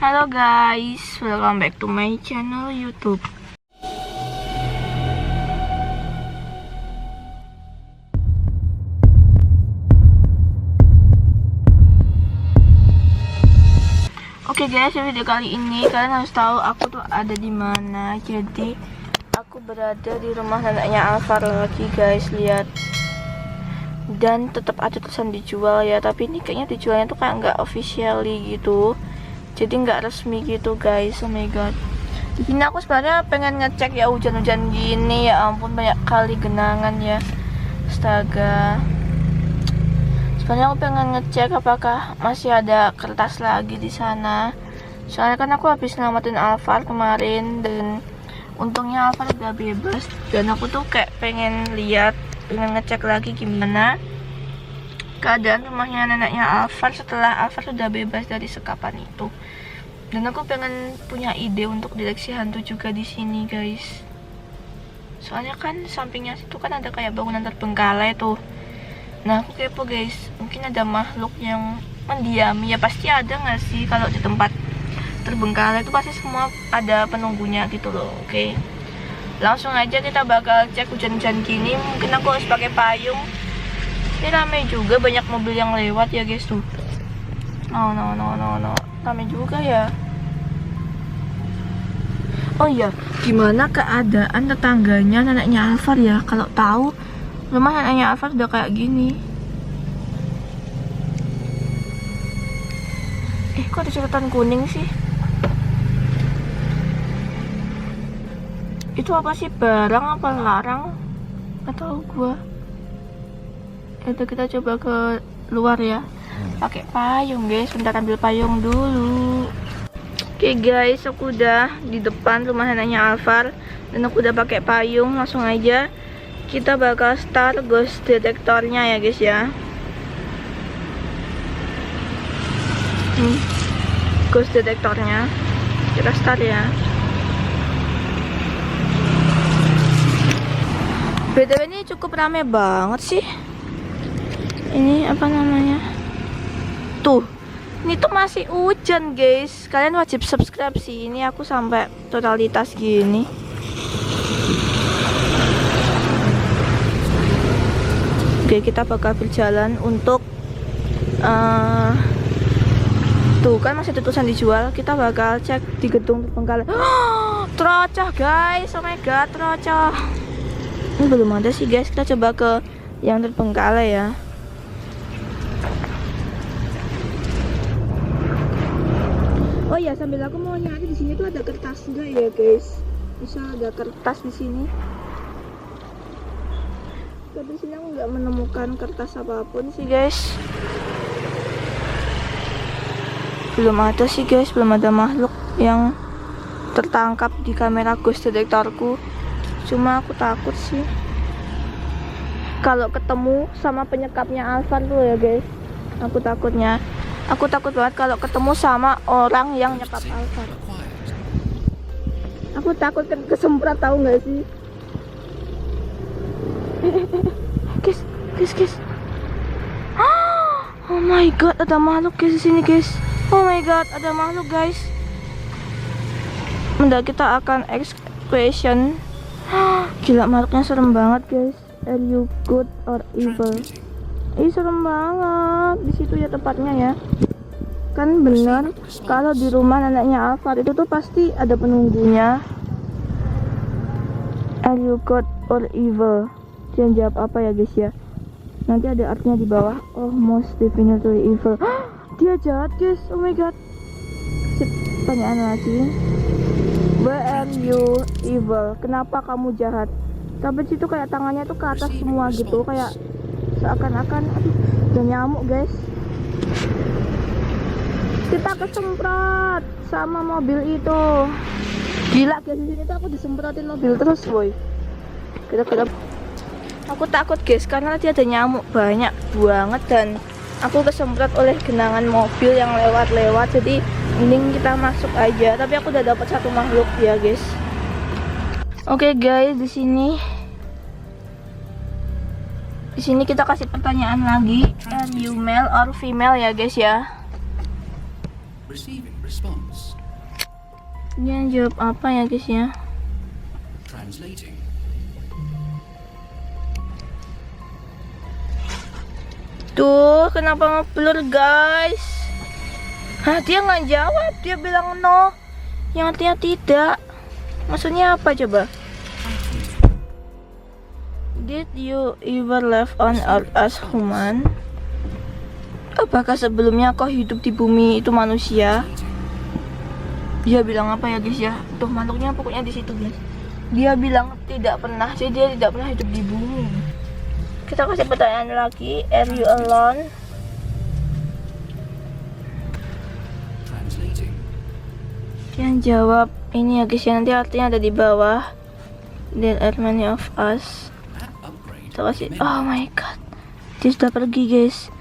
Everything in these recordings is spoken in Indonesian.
Halo guys, welcome back to my channel YouTube. Oke guys, video kali ini kalian harus tahu aku tuh ada di mana. Jadi aku berada di rumah neneknya Alvar lagi guys, lihat. Dan tetap ada tulisan dijual ya, tapi ini kayaknya dijualnya tuh kayak nggak officially gitu, jadi nggak resmi gitu guys. Oh my god, di sini aku sebenarnya pengen ngecek ya, hujan-hujan gini ya ampun banyak kali genangan ya, astaga. Sebenarnya aku pengen ngecek apakah masih ada kertas lagi di sana, soalnya kan aku habis nyelamatin Alvar kemarin dan untungnya Alvar udah bebas, dan aku tuh kayak pengen lihat, pengen ngecek lagi gimana keadaan rumahnya neneknya Alvar setelah Alvar sudah bebas dari sekapan itu. Dan aku pengen punya ide untuk deteksi hantu juga di sini guys, soalnya kan sampingnya situ kan ada kayak bangunan terbengkalai tuh. Nah aku kepo guys, mungkin ada makhluk yang mendiami ya, pasti ada nggak sih kalau di tempat terbengkalai itu pasti semua ada penunggunya gitu loh. Oke, langsung aja kita bakal cek. Hujan-hujan gini mungkin aku harus pakai payung. Ini ramai juga, banyak mobil yang lewat ya guys tuh. No, ramai juga ya. Oh iya, gimana keadaan tetangganya neneknya Alvar ya? Kalau tahu rumah neneknya Alvar udah kayak gini. Kok ada catatan kuning sih? Itu apa sih, barang apa larang? Nggak tahu gua. Itu kita coba ke luar ya, pakai payung guys. Bentar ambil payung dulu. Oke guys, aku udah di depan rumah neneknya Alvar dan aku udah pakai payung. Langsung aja kita bakal start ghost detektornya ya guys ya. Ghost detektornya kita start ya. BTW ini cukup rame banget sih. Ini apa namanya? Tuh, ini tuh masih hujan guys. Kalian wajib subscribe sih. Ini aku sampai totalitas gini. Oke, kita bakal berjalan untuk tuh kan masih ada tulisan dijual. Kita bakal cek di gedung terbengkalai. Terocah guys, oh my god, terocah. Ini belum ada sih guys, kita coba ke yang terbengkalai ya. Oh ya, sambil aku mau nyari di sini tuh ada kertas enggak ya guys? Bisa ada kertas di sini. Tapi di sini aku nggak menemukan kertas apapun sih guys. Belum ada sih guys, belum ada makhluk yang tertangkap di kamera ghost detektorku. Cuma aku takut sih kalau ketemu sama penyekapnya Alvar tuh ya guys. Aku takut banget kalau ketemu sama orang yang nyekap Alvar. Aku takut kesemprot, tahu nggak sih? Guys. Oh my god, ada makhluk guys di sini guys. Oh my god, ada makhluk guys. Mendak kita akan question. Gila, makhluknya serem banget guys. Are you good or evil? Serem banget. Di situ ya tepatnya ya. Kan bener kalau di rumah neneknya Alvar itu tuh pasti ada penunggunya. Are you good or evil? Jangan jawab apa ya guys ya. Nanti ada artinya di bawah. Oh, most definitely evil. Dia jahat guys. Oh my god. Sip, pertanyaan lagi. Why are you evil? Kenapa kamu jahat? Tapi situ kayak tangannya tuh ke atas semua gitu, kayak seakan-akan ada nyamuk guys. Kita kesemprot sama mobil itu. Gila guys, di sini tuh aku disemprotin mobil terus boy. Aku takut guys karena tadi ada nyamuk banyak banget dan aku kesemprot oleh genangan mobil yang lewat-lewat. Jadi mending kita masuk aja. Tapi aku udah dapat satu makhluk ya guys. Oke guys, di sini kita kasih pertanyaan lagi. Are you male or female ya guys ya? response. Dia jawab apa ya guys ya? Translating. Tuh, kenapa ngeblur guys? Hah, dia nggak jawab, dia bilang no. Yang artinya tidak. Maksudnya apa coba? Did you ever live on Earth as human? Apakah sebelumnya kau hidup di bumi itu manusia? Dia bilang apa ya guys ya? Tuh makhluknya pokoknya di situ guys. Dia bilang tidak pernah, jadi dia tidak pernah hidup di bumi. Kita kasih pertanyaan lagi. Are you alone? Yang jawab ini ya guys ya, nanti artinya ada di bawah. There are many of us. Kita kasih, oh my god, dia sudah pergi guys.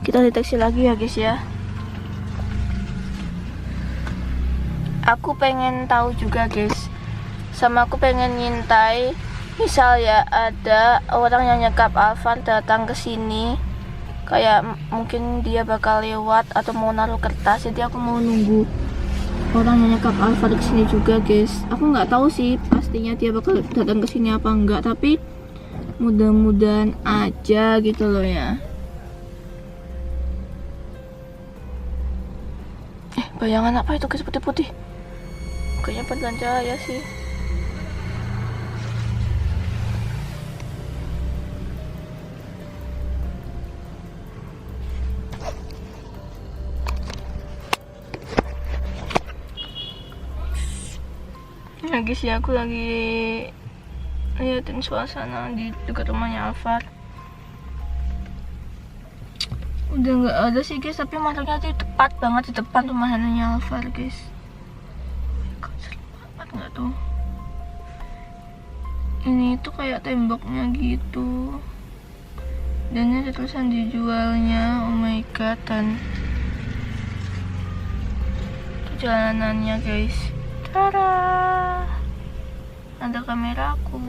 Kita deteksi lagi ya guys ya. Aku pengen tahu juga guys, sama aku pengen nyintai. Misal ya ada orang yang nyekap Alphard datang ke sini, kayak mungkin dia bakal lewat atau mau naruh kertas, jadi aku mau nunggu orang yang nyekap Alphard ke sini juga guys. Aku nggak tahu sih pastinya dia bakal datang ke sini apa enggak, tapi mudah-mudahan aja gitu loh ya. Bayangan apa itu guys, putih-putih? Kayaknya pantulan cahaya sih. Ya guys ya, aku lagi liatin suasana di dekat rumahnya Alphard. Udah nggak ada sih guys, tapi makhluknya tuh tepat banget di depan rumahnya Alphard guys. Serem banget nggak tuh? Ini tuh kayak temboknya gitu, dan ini ada tulisan dijualnya. Oh my god, dan itu jalanannya guys. Tada, ada kameraku.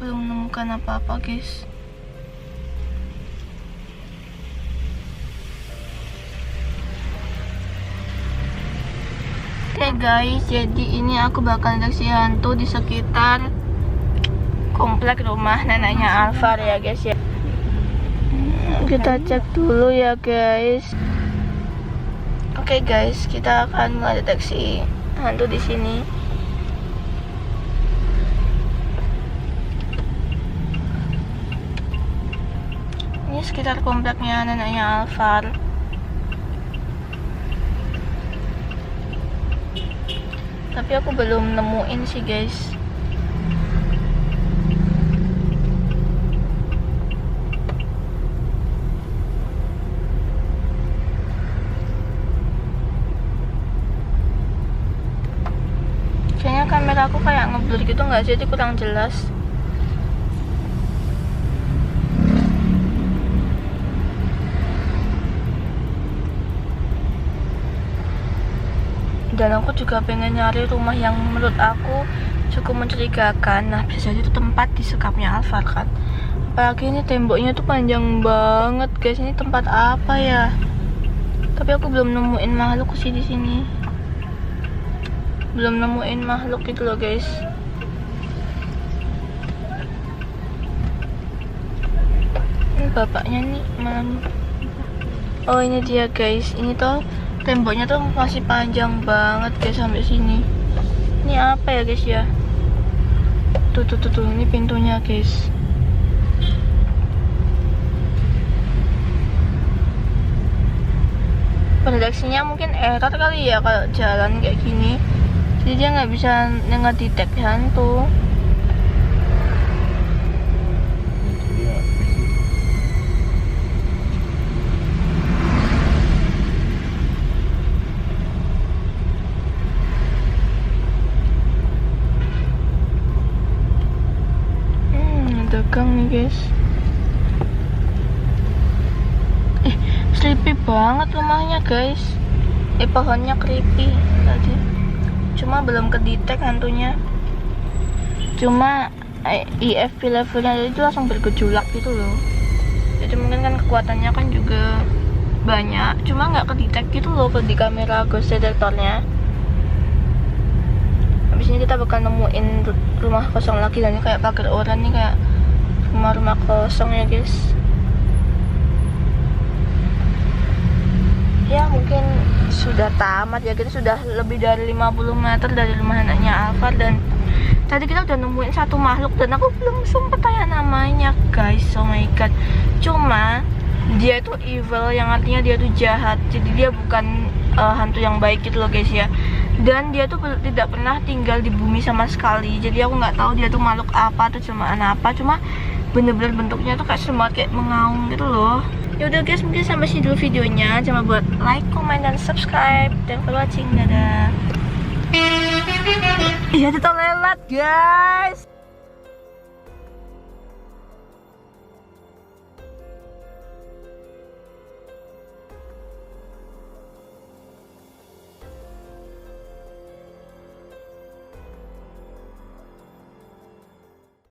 Belum menemukan apa-apa guys. Oke guys, jadi ini aku bakal deteksi hantu di sekitar komplek rumah neneknya Alphard ya guys ya. Kita cek dulu ya guys. Oke guys, kita akan mendeteksi hantu di sini. Ini sekitar kompleknya neneknya Alphard. Tapi aku belum nemuin sih guys. Kayaknya kamera aku kayak ngeblur gitu nggak sih? Jadi kurang jelas. Dan aku juga pengen nyari rumah yang menurut aku cukup mencurigakan. Nah, bisa jadi itu tempat disekapnya Alphard kan. Apalagi ini temboknya tuh panjang banget guys. Ini tempat apa ya? Tapi aku belum nemuin makhluk sih di sini. Belum nemuin makhluk gitu loh guys. Ini bapaknya nih malam. Oh ini dia guys. Ini tuh temboknya tuh masih panjang banget guys sampai sini. Ini apa ya guys ya? Tuh ini pintunya guys. Pendeteksinya mungkin error kali ya kalau jalan kayak gini. Jadi dia nggak bisa ngedetek hantu. Ada gang nih guys. Creepy banget rumahnya guys. Pohonnya creepy tadi. Cuma belum kedetek hantunya. Cuma EFP levelnya itu langsung bergejolak gitu loh. Jadi gitu, mungkin kan kekuatannya kan juga banyak, cuma nggak kedetek gitu loh di kamera ghost detectornya. Habis ini kita bakal nemuin rumah kosong lagi, dan ini kayak pagar orang nih, kayak rumah-rumah kosong ya guys. Ya mungkin sudah tamat ya, kita sudah lebih dari 50 meter dari rumah anaknya Alvar, dan tadi kita udah nemuin satu makhluk dan aku belum sempet tanya namanya guys. Oh my god, cuma dia itu evil, yang artinya dia tuh jahat, jadi dia bukan hantu yang baik gitu loh guys ya. Dan dia tuh tidak pernah tinggal di bumi sama sekali, jadi aku nggak tahu dia tuh makhluk apa atau jelmaan apa, cuma bener-bener bentuknya tuh kayak semat, kayak mengaum gitu loh. Ya udah guys, mungkin sampai sini dulu videonya. Jangan lupa buat like, comment, dan subscribe. Thanks for watching, dadah. Iya, kita lelat guys.